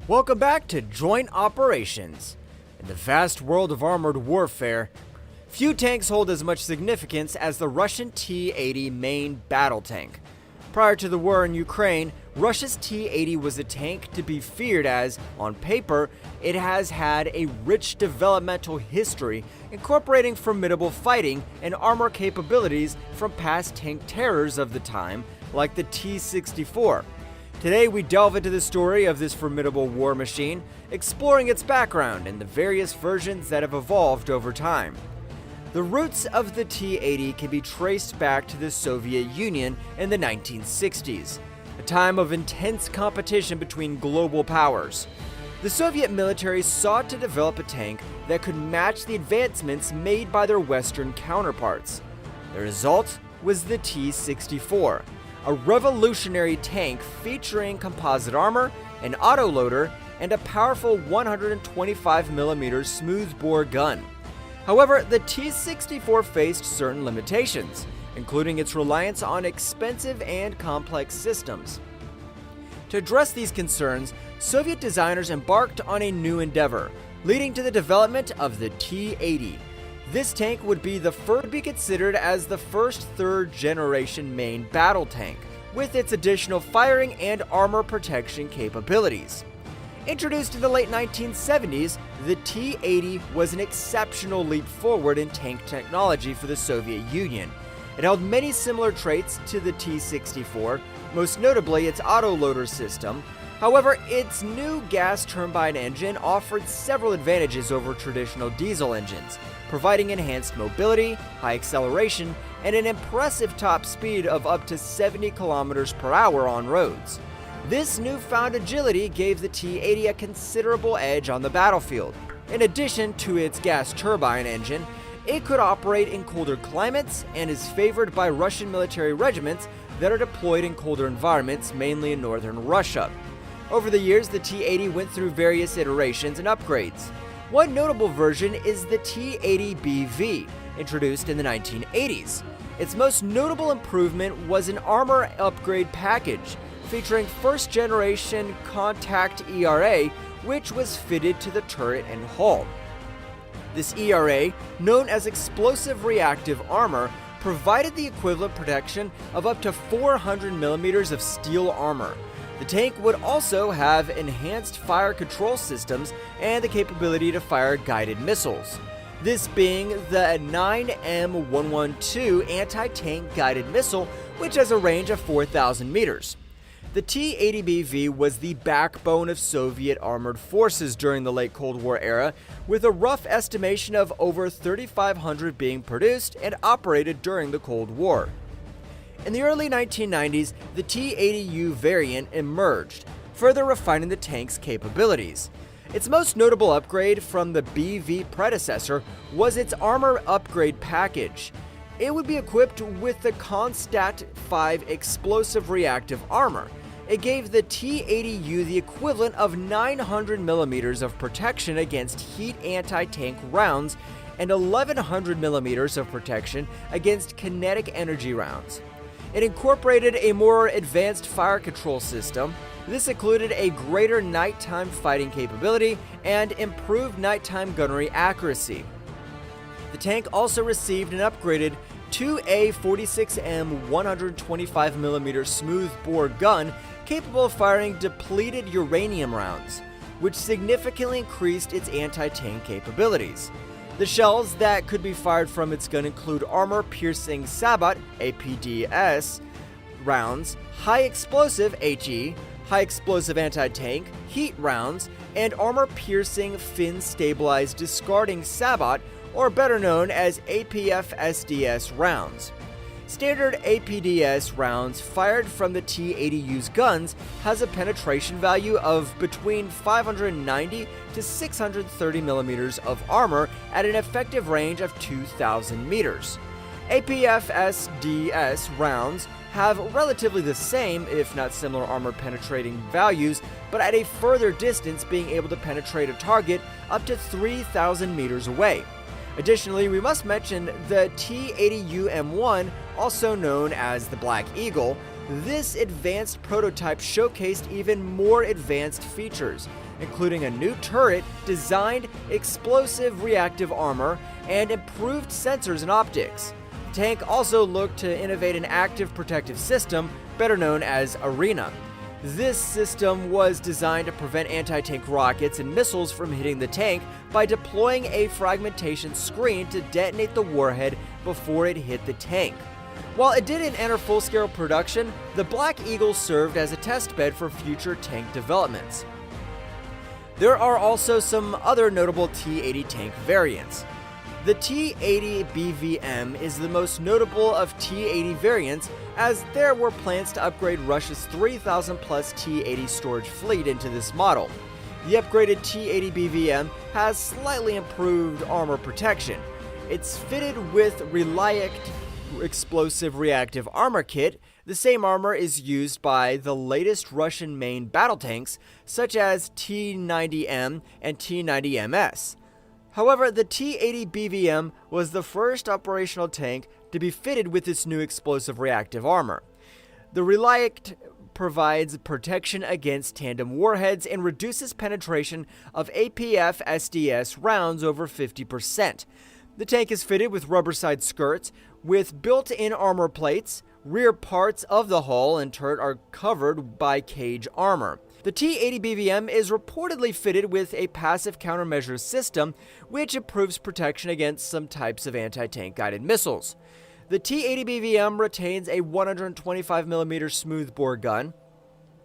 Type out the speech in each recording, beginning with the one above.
Welcome back to Joint Operations. In the vast world of armored warfare, few tanks hold as much significance as the Russian T-80 main battle tank. Prior to the war in Ukraine, Russia's T-80 was a tank to be feared as, on paper, it has had a rich developmental history incorporating formidable fighting and armor capabilities from past tank terrors of the time, like the T-64. Today we delve into the story of this formidable war machine, exploring its background and the various versions that have evolved over time. The roots of the T-80 can be traced back to the Soviet Union in the 1960s, a time of intense competition between global powers. The Soviet military sought to develop a tank that could match the advancements made by their Western counterparts. The result was the T-64, a revolutionary tank featuring composite armor, an autoloader, and a powerful 125mm smoothbore gun. However, the T-64 faced certain limitations, including its reliance on expensive and complex systems. To address these concerns, Soviet designers embarked on a new endeavor, leading to the development of the T-80. This tank would be considered as the first third-generation main battle tank, with its additional firing and armor protection capabilities. Introduced in the late 1970s, the T-80 was an exceptional leap forward in tank technology for the Soviet Union. It held many similar traits to the T-64, most notably its autoloader system. However, its new gas turbine engine offered several advantages over traditional diesel engines, providing enhanced mobility, high acceleration, and an impressive top speed of up to 70 km per hour on roads. This newfound agility gave the T-80 a considerable edge on the battlefield. In addition to its gas turbine engine, it could operate in colder climates and is favored by Russian military regiments that are deployed in colder environments, mainly in northern Russia. Over the years, the T-80 went through various iterations and upgrades. One notable version is the T-80BV, introduced in the 1980s. Its most notable improvement was an armor upgrade package, featuring first-generation contact ERA, which was fitted to the turret and hull. This ERA, known as explosive reactive armor, provided the equivalent protection of up to 400mm of steel armor. The tank would also have enhanced fire control systems and the capability to fire guided missiles, this being the 9M112 anti-tank guided missile, which has a range of 4,000 meters. The T-80BV was the backbone of Soviet armored forces during the late Cold War era, with a rough estimation of over 3,500 being produced and operated during the Cold War. In the early 1990s, the T-80U variant emerged, further refining the tank's capabilities. Its most notable upgrade from the BV predecessor was its armor upgrade package. It would be equipped with the Constat 5 explosive reactive armor. It gave the T-80U the equivalent of 900mm of protection against heat anti-tank rounds and 1,100mm of protection against kinetic energy rounds. It incorporated a more advanced fire control system. This included a greater nighttime fighting capability and improved nighttime gunnery accuracy. The tank also received an upgraded 2A46M 125mm smoothbore gun capable of firing depleted uranium rounds, which significantly increased its anti-tank capabilities. The shells that could be fired from its gun include armor-piercing sabot (APDS) rounds, high-explosive HE, high-explosive anti-tank, heat rounds, and armor-piercing fin-stabilized discarding sabot, or better known as APF-SDS rounds. Standard APDS rounds fired from the T-80U's guns has a penetration value of between 590 to 630mm of armor at an effective range of 2,000 meters. APF-SDS rounds have relatively the same, if not similar, armor penetrating values, but at a further distance, being able to penetrate a target up to 3,000 meters away. Additionally, we must mention the T-80U M1, also known as the Black Eagle, This advanced prototype showcased even more advanced features, including a new turret, designed explosive reactive armor, and improved sensors and optics. The tank also looked to innovate an active protective system, better known as Arena. This system was designed to prevent anti-tank rockets and missiles from hitting the tank by deploying a fragmentation screen to detonate the warhead before it hit the tank. While it didn't enter full-scale production, the Black Eagle served as a testbed for future tank developments. There are also some other notable T-80 tank variants. The T-80 BVM is the most notable of T-80 variants, as there were plans to upgrade Russia's 3,000 plus T-80 storage fleet into this model. The upgraded T-80 BVM has slightly improved armor protection. It's fitted with Reliant explosive reactive armor kit. The same armor is used by the latest Russian main battle tanks, such as T-90M and T-90MS. However, the T-80 BVM was the first operational tank to be fitted with this new explosive reactive armor. The Reliant provides protection against tandem warheads and reduces penetration of APF-SDS rounds over 50%. The tank is fitted with rubber side skirts with built-in armor plates. Rear parts of the hull and turret are covered by cage armor. The T-80 BVM is reportedly fitted with a passive countermeasure system, which improves protection against some types of anti-tank guided missiles. The T-80 BVM retains a 125mm smoothbore gun.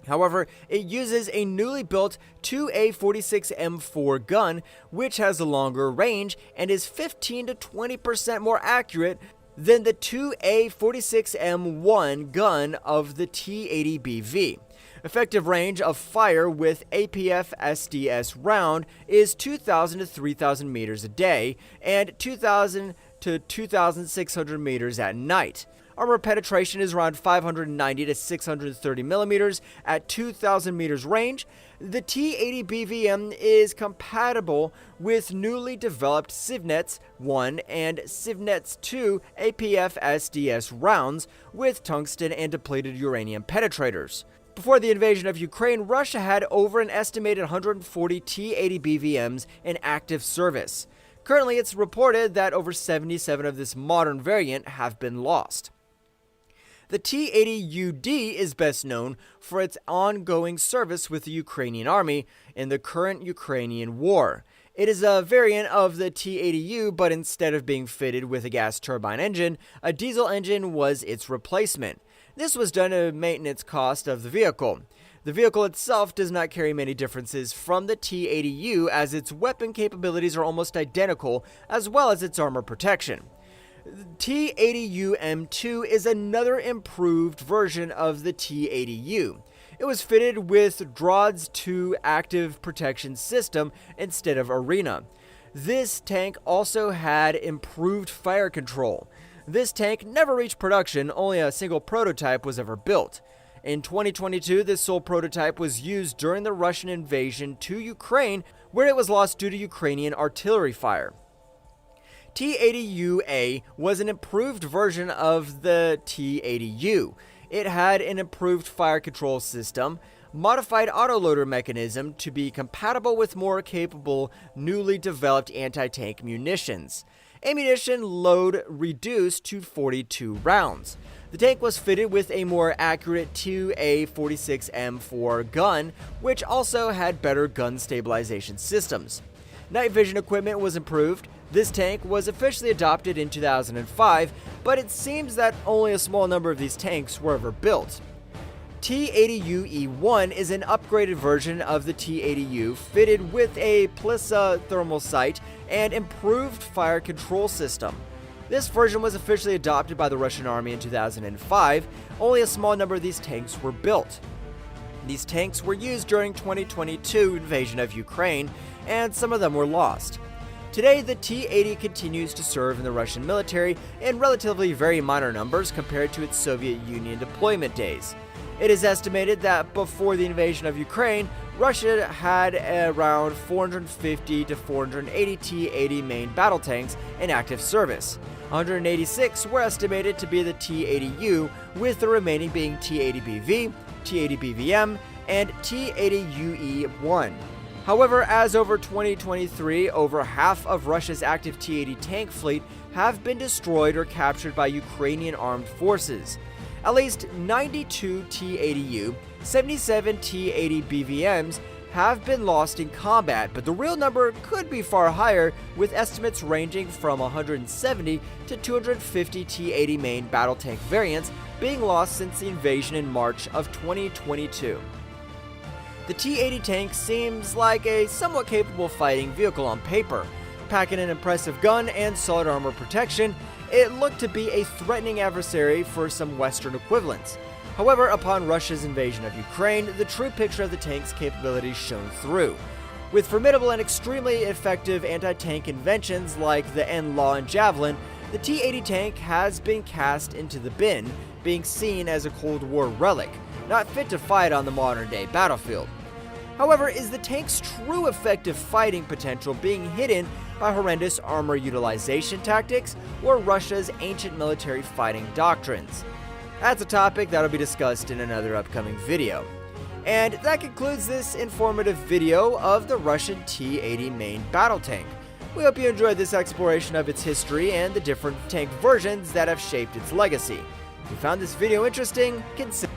However, it uses a newly built 2A46M4 gun, which has a longer range and is 15 to 20% more accurate than the 2A46M1 gun of the T-80 BV. Effective range of fire with APF-SDS round is 2,000 to 3,000 meters a day and 2,000 to 2,600 meters at night. Armor penetration is around 590 to 630 millimeters at 2,000 meters range. The T-80 BVM is compatible with newly developed Civnets 1 and Civnets 2 APF-SDS rounds with tungsten and depleted uranium penetrators. Before the invasion of Ukraine, Russia had over an estimated 140 T-80 BVMs in active service. Currently, it's reported that over 77 of this modern variant have been lost. The T-80UD is best known for its ongoing service with the Ukrainian army in the current Ukrainian war. It is a variant of the T-80U, but instead of being fitted with a gas turbine engine, a diesel engine was its replacement. This was done at a maintenance cost of the vehicle. The vehicle itself does not carry many differences from the T-80U, as its weapon capabilities are almost identical, as well as its armor protection. The T-80U-M2 is another improved version of the T-80U. It was fitted with DROD's 2 active protection system instead of Arena. This tank also had improved fire control. This tank never reached production, only a single prototype was ever built. In 2022, this sole prototype was used during the Russian invasion to Ukraine, where it was lost due to Ukrainian artillery fire. T-80UA was an improved version of the T-80U. It had an improved fire control system, modified autoloader mechanism to be compatible with more capable, newly developed anti-tank munitions. Ammunition load reduced to 42 rounds. The tank was fitted with a more accurate 2A46M4 gun, which also had better gun stabilization systems. Night vision equipment was improved. This tank was officially adopted in 2005, but it seems that only a small number of these tanks were ever built. T-80UE1 is an upgraded version of the T-80U fitted with a Plisa thermal sight and improved fire control system. This version was officially adopted by the Russian army in 2005. Only a small number of these tanks were built. These tanks were used during 2022 invasion of Ukraine, and some of them were lost. Today, the T-80 continues to serve in the Russian military in relatively very minor numbers compared to its Soviet Union deployment days. It is estimated that before the invasion of Ukraine, Russia had around 450 to 480 T-80 main battle tanks in active service. 186 were estimated to be the T-80U, with the remaining being T-80BV, T-80BVM, and T-80UE-1. However, as over 2023, over half of Russia's active T-80 tank fleet have been destroyed or captured by Ukrainian armed forces. At least 92 T-80U, 77 T-80 BVMs have been lost in combat, but the real number could be far higher, with estimates ranging from 170 to 250 T-80 main battle tank variants being lost since the invasion in March of 2022. The T-80 tank seems like a somewhat capable fighting vehicle on paper. Packing an impressive gun and solid armor protection, it looked to be a threatening adversary for some Western equivalents. However, upon Russia's invasion of Ukraine, the true picture of the tank's capabilities shone through. With formidable and extremely effective anti-tank inventions like the NLAW and Javelin, the T-80 tank has been cast into the bin, being seen as a Cold War relic, not fit to fight on the modern-day battlefield. However, is the tank's true effective fighting potential being hidden by horrendous armor utilization tactics or Russia's ancient military fighting doctrines? That's a topic that'll be discussed in another upcoming video. And that concludes this informative video of the Russian T-80 main battle tank. We hope you enjoyed this exploration of its history and the different tank versions that have shaped its legacy. If you found this video interesting, consider